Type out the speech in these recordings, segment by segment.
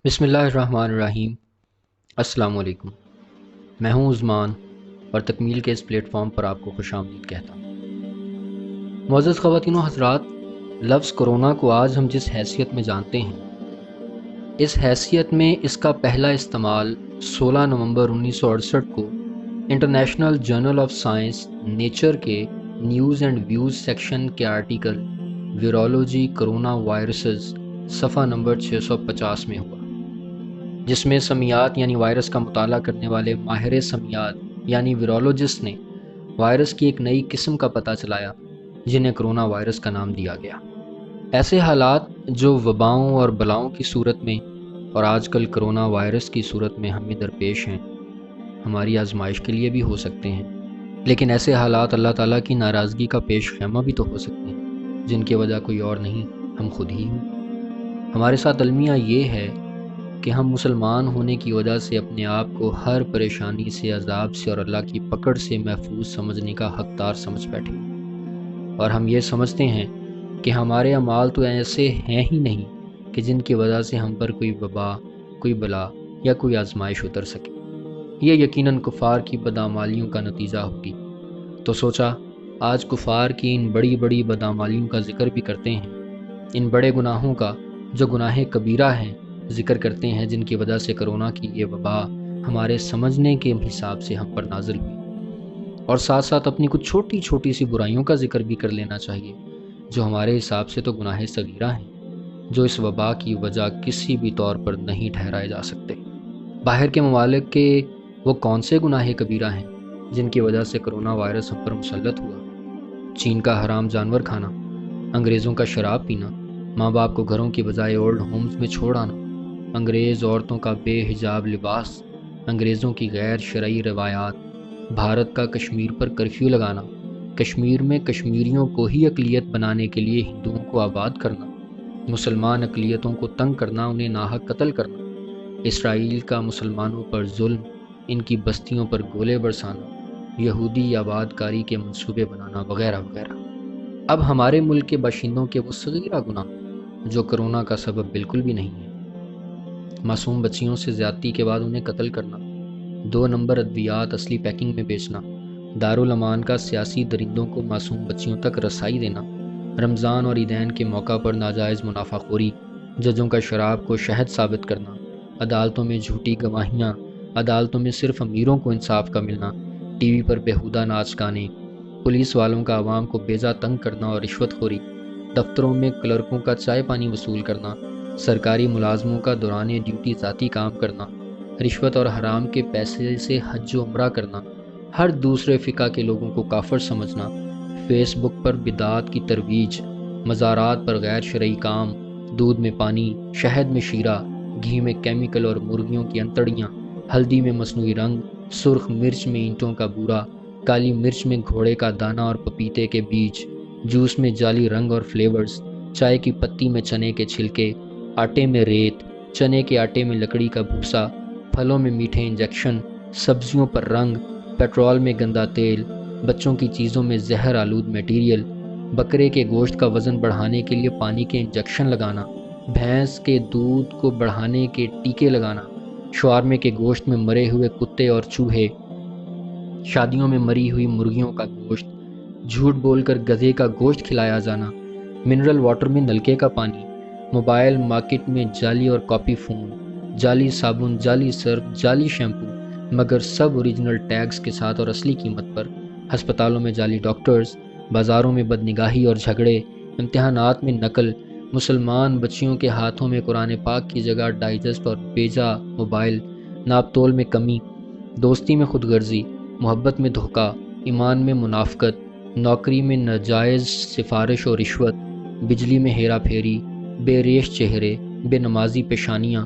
بسم اللہ الرحمن الرحیم۔ السلام علیکم۔ میں ہوں عثمان اور تکمیل کے اس پلیٹ فارم پر آپ کو خوش آمدید کہتا ہوں۔ معزز خواتین و حضرات، لفظ کرونا کو آج ہم جس حیثیت میں جانتے ہیں، اس حیثیت میں اس کا پہلا استعمال 16 نومبر 1968 کو international journal of science nature کے نیوز اینڈ ویوز سیکشن کے آرٹیکل ویرولوجی کرونا وائرسز صفحہ نمبر 650 میں ہوا، جس میں سمیات یعنی وائرس کا مطالعہ کرنے والے ماہر سمیات یعنی ویرولوجسٹ نے وائرس کی ایک نئی قسم کا پتہ چلایا جنہیں کرونا وائرس کا نام دیا گیا۔ ایسے حالات جو وباؤں اور بلاؤں کی صورت میں اور آج کل کرونا وائرس کی صورت میں ہمیں درپیش ہیں، ہماری آزمائش کے لیے بھی ہو سکتے ہیں، لیکن ایسے حالات اللہ تعالیٰ کی ناراضگی کا پیش خیمہ بھی تو ہو سکتے ہیں، جن کی وجہ کوئی اور نہیں، ہم خود ہی ہوں۔ ہمارے ساتھ المیہ یہ ہے کہ ہم مسلمان ہونے کی وجہ سے اپنے آپ کو ہر پریشانی سے، عذاب سے اور اللہ کی پکڑ سے محفوظ سمجھنے کا حقدار سمجھ بیٹھے، اور ہم یہ سمجھتے ہیں کہ ہمارے اعمال تو ایسے ہیں ہی نہیں کہ جن کی وجہ سے ہم پر کوئی وبا، کوئی بلا یا کوئی آزمائش اتر سکے۔ یہ یقیناً کفار کی بدعمالیوں کا نتیجہ ہوگی۔ تو سوچا آج کفار کی ان بڑی بڑی بدعمالیوں کا ذکر بھی کرتے ہیں، ان بڑے گناہوں کا جو گناہ کبیرہ ہیں ذکر کرتے ہیں، جن کی وجہ سے کرونا کی یہ وبا ہمارے سمجھنے کے حساب سے ہم پر نازل ہوئی، اور ساتھ ساتھ اپنی کچھ چھوٹی چھوٹی سی برائیوں کا ذکر بھی کر لینا چاہیے جو ہمارے حساب سے تو گناہ صغیرہ ہیں، جو اس وبا کی وجہ کسی بھی طور پر نہیں ٹھہرائے جا سکتے۔ باہر کے ممالک کے وہ کون سے گناہ کبیرہ ہیں جن کی وجہ سے کرونا وائرس ہم پر مسلط ہوا؟ چین کا حرام جانور کھانا، انگریزوں کا شراب پینا، ماں باپ کو گھروں کی بجائے اولڈ ہومز میں چھوڑ آنا، انگریز عورتوں کا بے حجاب لباس، انگریزوں کی غیر شرعی روایات، بھارت کا کشمیر پر کرفیو لگانا، کشمیر میں کشمیریوں کو ہی اقلیت بنانے کے لیے ہندوؤں کو آباد کرنا، مسلمان اقلیتوں کو تنگ کرنا، انہیں ناحق قتل کرنا، اسرائیل کا مسلمانوں پر ظلم، ان کی بستیوں پر گولے برسانا، یہودی آباد کاری کے منصوبے بنانا وغیرہ وغیرہ۔ اب ہمارے ملک کے باشندوں کے وہ صغیرہ گناہ جو کرونا کا سبب بالکل بھی نہیں ہے، معصوم بچیوں سے زیادتی کے بعد انہیں قتل کرنا، 2 نمبر ادویات اصلی پیکنگ میں بیچنا، دارالامان کا سیاسی درندوں کو معصوم بچیوں تک رسائی دینا، رمضان اور عیدین کے موقع پر ناجائز منافع خوری، ججوں کا شراب کو شہد ثابت کرنا، عدالتوں میں جھوٹی گواہیاں، عدالتوں میں صرف امیروں کو انصاف کا ملنا، ٹی وی پر بیہودہ ناچ گانے، پولیس والوں کا عوام کو بیجا تنگ کرنا اور رشوت خوری، دفتروں میں کلرکوں کا چائے پانی وصول کرنا، سرکاری ملازموں کا دوران ڈیوٹی ذاتی کام کرنا، رشوت اور حرام کے پیسے سے حج و عمرہ کرنا، ہر دوسرے فقہ کے لوگوں کو کافر سمجھنا، فیس بک پر بدعات کی ترویج، مزارات پر غیر شرعی کام، دودھ میں پانی، شہد میں شیرہ، گھی میں کیمیکل اور مرغیوں کی انتڑیاں، ہلدی میں مصنوعی رنگ، سرخ مرچ میں اینٹوں کا بورا، کالی مرچ میں گھوڑے کا دانہ اور پپیتے کے بیج، جوس میں جعلی رنگ اور فلیورز، چائے کی پتی میں چنے کے چھلکے، آٹے میں ریت، چنے کے آٹے میں لکڑی کا بھوسا، پھلوں میں میٹھے انجیکشن، سبزیوں پر رنگ، پیٹرول میں گندا تیل، بچوں کی چیزوں میں زہر آلود میٹیریل، بکرے کے گوشت کا وزن بڑھانے کے لیے پانی کے انجیکشن لگانا، بھینس کے دودھ کو بڑھانے کے ٹیکے لگانا، شوارمے کے گوشت میں مرے ہوئے کتے اور چوہے، شادیوں میں مری ہوئی مرغیوں کا گوشت، جھوٹ بول کر گدھے کا گوشت کھلایا جانا، منرل واٹر میں نلکے کا پانی، موبائل مارکیٹ میں جعلی اور کاپی فون، جعلی صابن، جعلی سرف، جعلی شیمپو مگر سب اوریجنل ٹیگز کے ساتھ اور اصلی قیمت پر، ہسپتالوں میں جعلی ڈاکٹرز، بازاروں میں بدنگاہی اور جھگڑے، امتحانات میں نقل، مسلمان بچیوں کے ہاتھوں میں قرآن پاک کی جگہ ڈائجسٹ اور بیجا موبائل، ناپ تول میں کمی، دوستی میں خود غرضی، محبت میں دھوکہ، ایمان میں منافقت، نوکری میں ناجائز سفارش اور رشوت، بجلی میں ہیرا پھیری، بے ریش چہرے، بے نمازی پیشانیاں،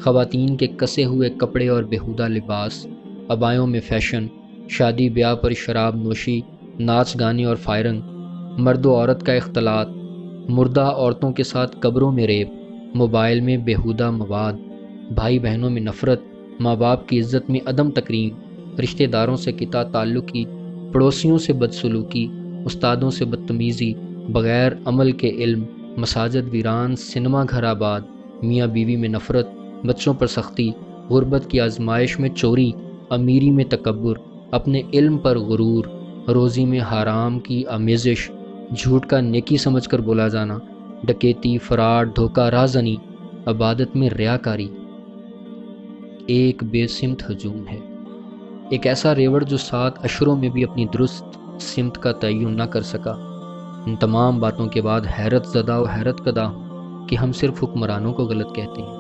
خواتین کے کسے ہوئے کپڑے اور بیہودہ لباس، عبایوں میں فیشن، شادی بیاہ پر شراب نوشی، ناچ گانے اور فائرنگ، مرد و عورت کا اختلاط، مردہ عورتوں کے ساتھ قبروں میں ریپ، موبائل میں بیہودہ مواد، بھائی بہنوں میں نفرت، ماں باپ کی عزت میں عدم تکریم، رشتہ داروں سے قطع تعلقی، پڑوسیوں سے بدسلوکی، استادوں سے بدتمیزی، بغیر عمل کے علم، مساجد ویران، سنیما گھر آباد، میاں بیوی میں نفرت، بچوں پر سختی، غربت کی آزمائش میں چوری، امیری میں تکبر، اپنے علم پر غرور، روزی میں حرام کی آمیزش، جھوٹ کا نیکی سمجھ کر بولا جانا، ڈکیتی، فراڈ، دھوکہ، رازنی، عبادت میں ریاکاری، ایک بے سمت ہجوم ہے۔ ایک ایسا ریوڑ جو 7 اشروں میں بھی اپنی درست سمت کا تعین نہ کر سکا۔ ان تمام باتوں کے بعد حیرت زدہ و حیرت کدہ ہوں کہ ہم صرف حکمرانوں کو غلط کہتے ہیں۔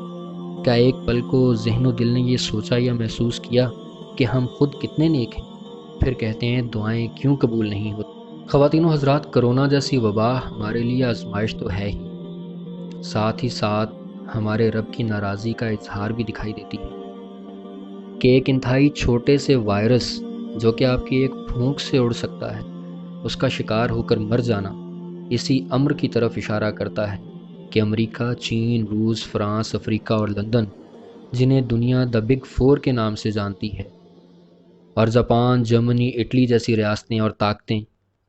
کیا ایک پل کو ذہن و دل نے یہ سوچا یا محسوس کیا کہ ہم خود کتنے نیک ہیں؟ پھر کہتے ہیں دعائیں کیوں قبول نہیں ہوتی؟ خواتین و حضرات، کرونا جیسی وبا ہمارے لیے آزمائش تو ہے ہی، ساتھ ہی ساتھ ہمارے رب کی ناراضی کا اظہار بھی دکھائی دیتی ہے کہ ایک انتہائی چھوٹے سے وائرس جو کہ آپ کی ایک پھونک سے اڑ سکتا ہے، اس کا شکار ہو کر مر جانا اسی امر کی طرف اشارہ کرتا ہے کہ امریکہ، چین، روس، فرانس، افریقہ اور لندن، جنہیں دنیا دی بگ 4 کے نام سے جانتی ہے، اور جاپان، جرمنی، اٹلی جیسی ریاستیں اور طاقتیں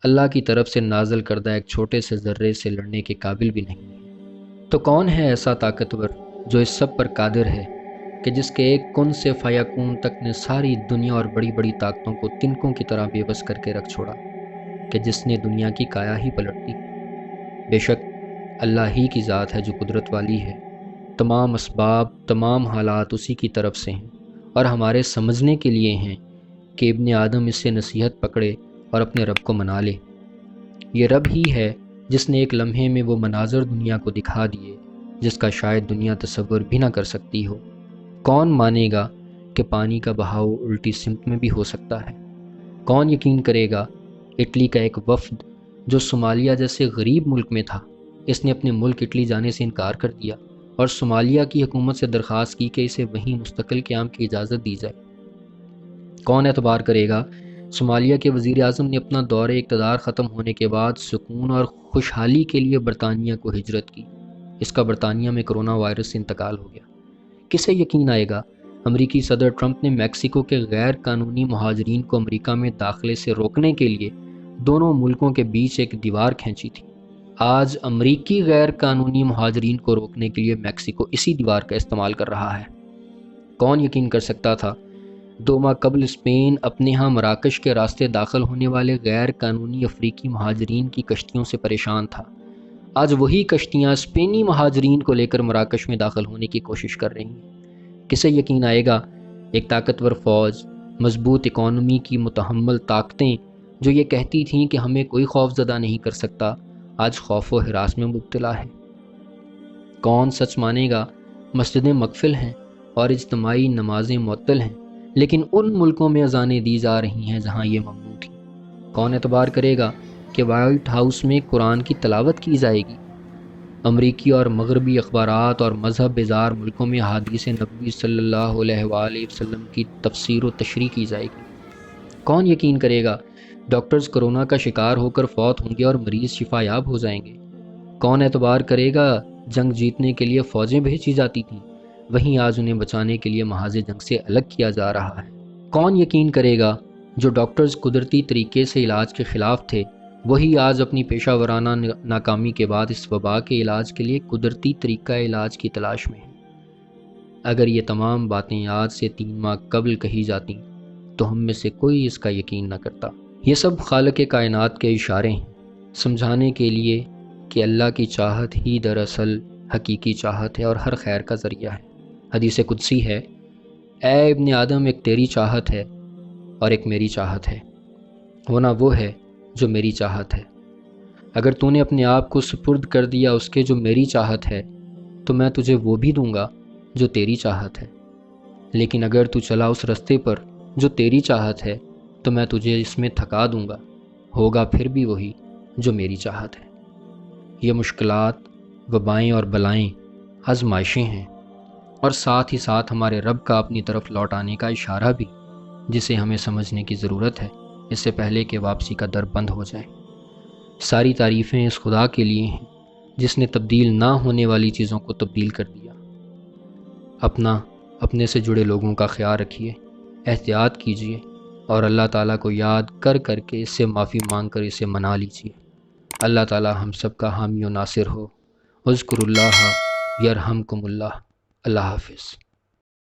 اللہ کی طرف سے نازل کردہ ایک چھوٹے سے ذرے سے لڑنے کے قابل بھی نہیں ہیں۔ تو کون ہے ایسا طاقتور جو اس سب پر قادر ہے، کہ جس کے ایک کن سے فیکون تک نے ساری دنیا اور بڑی بڑی طاقتوں کو تنکوں کی طرح بے بس کر کے رکھ چھوڑا، کہ جس نے دنیا کی کایا ہی پلٹ دی؟ بے شک اللہ ہی کی ذات ہے جو قدرت والی ہے۔ تمام اسباب، تمام حالات اسی کی طرف سے ہیں اور ہمارے سمجھنے کے لیے ہیں کہ ابن آدم اس سے نصیحت پکڑے اور اپنے رب کو منا لے۔ یہ رب ہی ہے جس نے ایک لمحے میں وہ مناظر دنیا کو دکھا دیے جس کا شاید دنیا تصور بھی نہ کر سکتی ہو۔ کون مانے گا کہ پانی کا بہاؤ الٹی سمت میں بھی ہو سکتا ہے؟ کون یقین کرے گا؟ اٹلی کا ایک وفد جو صومالیہ جیسے غریب ملک میں تھا، اس نے اپنے ملک اٹلی جانے سے انکار کر دیا اور صومالیہ کی حکومت سے درخواست کی کہ اسے وہیں مستقل قیام کی اجازت دی جائے۔ کون اعتبار کرے گا؟ صومالیہ کے وزیر اعظم نے اپنا دور اقتدار ختم ہونے کے بعد سکون اور خوشحالی کے لیے برطانیہ کو ہجرت کی۔ اس کا برطانیہ میں کرونا وائرس سے انتقال ہو گیا۔ کسے یقین آئے گا؟ امریکی صدر ٹرمپ نے میکسیکو کے غیر قانونی مہاجرین کو امریکہ میں داخلے سے روکنے کے لیے دونوں ملکوں کے بیچ ایک دیوار کھینچی تھی۔ آج امریکی غیر قانونی مہاجرین کو روکنے کے لیے میکسیکو اسی دیوار کا استعمال کر رہا ہے۔ کون یقین کر سکتا تھا 2 ماہ قبل اسپین اپنے ہاں مراکش کے راستے داخل ہونے والے غیر قانونی افریقی مہاجرین کی کشتیوں سے پریشان تھا؟ آج وہی کشتیاں اسپینی مہاجرین کو لے کر مراکش میں داخل ہونے کی کوشش کر رہی ہیں۔ کسے یقین آئے گا؟ ایک طاقتور فوج، مضبوط اکانومی کی متحمل طاقتیں جو یہ کہتی تھیں کہ ہمیں کوئی خوف زدہ نہیں کر سکتا، آج خوف و ہراس میں مبتلا ہے۔ کون سچ مانے گا؟ مسجدیں مقفل ہیں اور اجتماعی نمازیں معطل ہیں، لیکن ان ملکوں میں اذانیں دی جا رہی ہیں جہاں یہ ممنوع تھیں۔ کون اعتبار کرے گا کہ وائٹ ہاؤس میں قرآن کی تلاوت کی جائے گی؟ امریکی اور مغربی اخبارات اور مذہب بیزار ملکوں میں احادیث نبوی صلی اللہ علیہ وآلہ وسلم کی تفسیر و تشریح کی جائے گی۔ کون یقین کرے گا؟ ڈاکٹرز کرونا کا شکار ہو کر فوت ہوں گے اور مریض شفا یاب ہو جائیں گے۔ کون اعتبار کرے گا؟ جنگ جیتنے کے لیے فوجیں بھیجی جاتی تھیں، وہیں آج انہیں بچانے کے لیے محاذ جنگ سے الگ کیا جا رہا ہے۔ کون یقین کرے گا؟ جو ڈاکٹرز قدرتی طریقے سے علاج کے خلاف تھے، وہی آج اپنی پیشہ ورانہ ناکامی کے بعد اس وبا کے علاج کے لیے قدرتی طریقہ علاج کی تلاش میں ہیں۔ اگر یہ تمام باتیں آج سے 3 ماہ قبل کہی جاتی تو ہم میں سے کوئی اس کا یقین نہ کرتا۔ یہ سب خالق کائنات کے اشارے ہیں، سمجھانے کے لیے کہ اللہ کی چاہت ہی دراصل حقیقی چاہت ہے اور ہر خیر کا ذریعہ ہے۔ حدیث قدسی ہے، اے ابن آدم، ایک تیری چاہت ہے اور ایک میری چاہت ہے، ہونا وہ ہے جو میری چاہت ہے۔ اگر تو نے اپنے آپ کو سپرد کر دیا اس کے جو میری چاہت ہے تو میں تجھے وہ بھی دوں گا جو تیری چاہت ہے، لیکن اگر تو چلا اس رستے پر جو تیری چاہت ہے تو میں تجھے اس میں تھکا دوں گا، ہوگا پھر بھی وہی جو میری چاہت ہے۔ یہ مشکلات، وبائیں اور بلائیں آزمائشیں ہیں، اور ساتھ ہی ساتھ ہمارے رب کا اپنی طرف لوٹانے کا اشارہ بھی، جسے ہمیں سمجھنے کی ضرورت ہے اس سے پہلے کہ واپسی کا در بند ہو جائے۔ ساری تعریفیں اس خدا کے لیے ہیں جس نے تبدیل نہ ہونے والی چیزوں کو تبدیل کر دیا۔ اپنے سے جڑے لوگوں کا خیال رکھیے، احتیاط کیجیے اور اللہ تعالیٰ کو یاد کر کر کے اس سے معافی مانگ کر اسے منا لیجیے۔ اللہ تعالیٰ ہم سب کا حامی و ناصر ہو۔ اذکروا اللہ یرحمکم اللہ۔ اللہ حافظ.